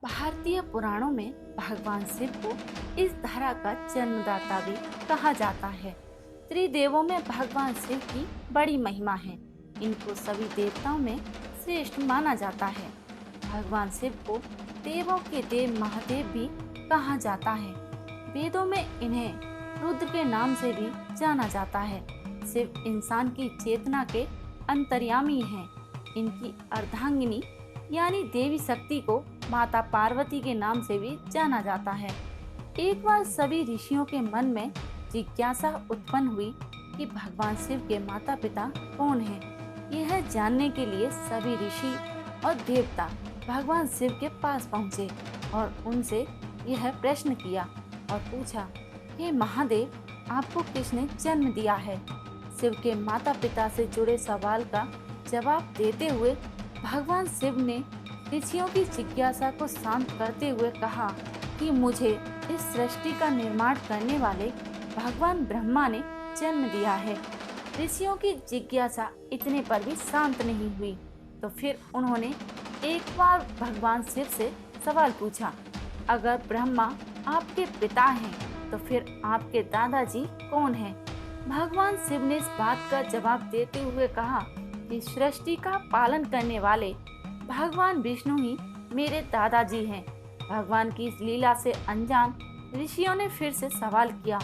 भारतीय पुराणों में भगवान शिव को इस धरा का जन्मदाता भी कहा जाता है। त्रिदेवों में भगवान शिव की बड़ी महिमा है। इनको सभी देवताओं में श्रेष्ठ माना जाता है। भगवान शिव को देवों के देव महादेव भी कहा जाता है। वेदों में इन्हें रुद्र के नाम से भी जाना जाता है। शिव इंसान की चेतना के अंतर्यामी हैं। इनकी अर्धांगिनी यानी देवी शक्ति को माता पार्वती के नाम से भी जाना जाता है। एक बार सभी ऋषियों के मन में जिज्ञासा उत्पन्न हुई कि भगवान शिव के माता पिता कौन हैं। यह जानने के लिए सभी ऋषि और देवता भगवान शिव के पास पहुँचे और उनसे यह प्रश्न किया और पूछा, हे महादेव, आपको किसने जन्म दिया है? शिव के माता पिता से जुड़े सवाल का जवाब देते हुए भगवान शिव ने ऋषियों की जिज्ञासा को शांत करते हुए कहा कि मुझे इस सृष्टि का निर्माण करने वाले भगवान ब्रह्मा ने जन्म दिया है। ऋषियों की जिज्ञासा इतने पर भी शांत नहीं हुई, तो फिर उन्होंने एक बार भगवान शिव से सवाल पूछा, अगर ब्रह्मा आपके पिता हैं तो फिर आपके दादाजी कौन हैं? भगवान शिव ने इस बात का जवाब देते हुए कहा कि सृष्टि का पालन करने वाले भगवान विष्णु ही मेरे दादाजी हैं। भगवान की इस लीला से अनजान ऋषियों ने फिर से सवाल किया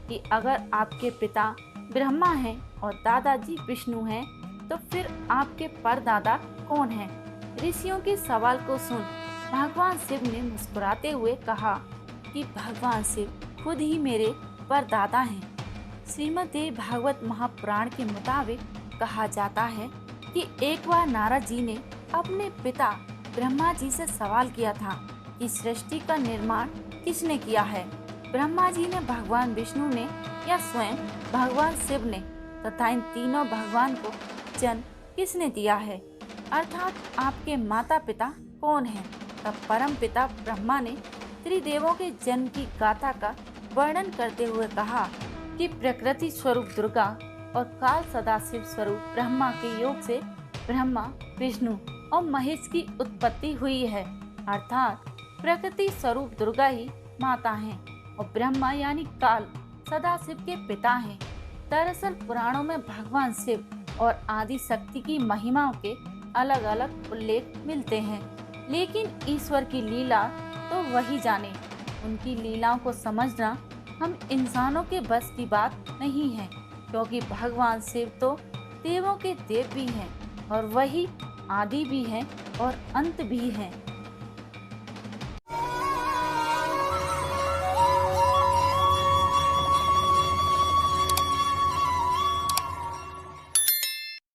कि अगर आपके पिता ब्रह्मा हैं और दादाजी विष्णु हैं तो फिर आपके परदादा कौन हैं? ऋषियों के सवाल को सुन भगवान शिव ने मुस्कुराते हुए कहा कि भगवान शिव खुद ही मेरे परदादा हैं। श्रीमद् भागवत महापुराण के मुताबिक कहा जाता है कि एक बार नारद जी ने अपने पिता ब्रह्मा जी से सवाल किया था कि सृष्टि का निर्माण किसने किया है। ब्रह्मा जी ने, भगवान विष्णु ने या स्वयं भगवान शिव ने तथा इन तीनों भगवान को जन्म किसने दिया है, अर्थात आपके माता पिता कौन हैं? तब परम पिता ब्रह्मा ने त्रिदेवों के जन्म की गाथा का वर्णन करते हुए कहा कि प्रकृति स्वरूप दुर्गा और काल सदाशिव स्वरूप ब्रह्मा के योग से ब्रह्मा, विष्णु और महेश की उत्पत्ति हुई है। अर्थात प्रकृति स्वरूप दुर्गा ही माता हैं और ब्रह्मा यानी काल सदाशिव के पिता हैं। दरअसल पुराणों में भगवान शिव और आदि शक्ति की महिमाओं के अलग अलग उल्लेख मिलते हैं, लेकिन ईश्वर की लीला तो वही जाने। उनकी लीलाओं को समझना हम इंसानों के बस की बात नहीं है, क्योंकि भगवान शिव तो देवों के देव भी हैं और वही आदि भी हैं और अंत भी हैं।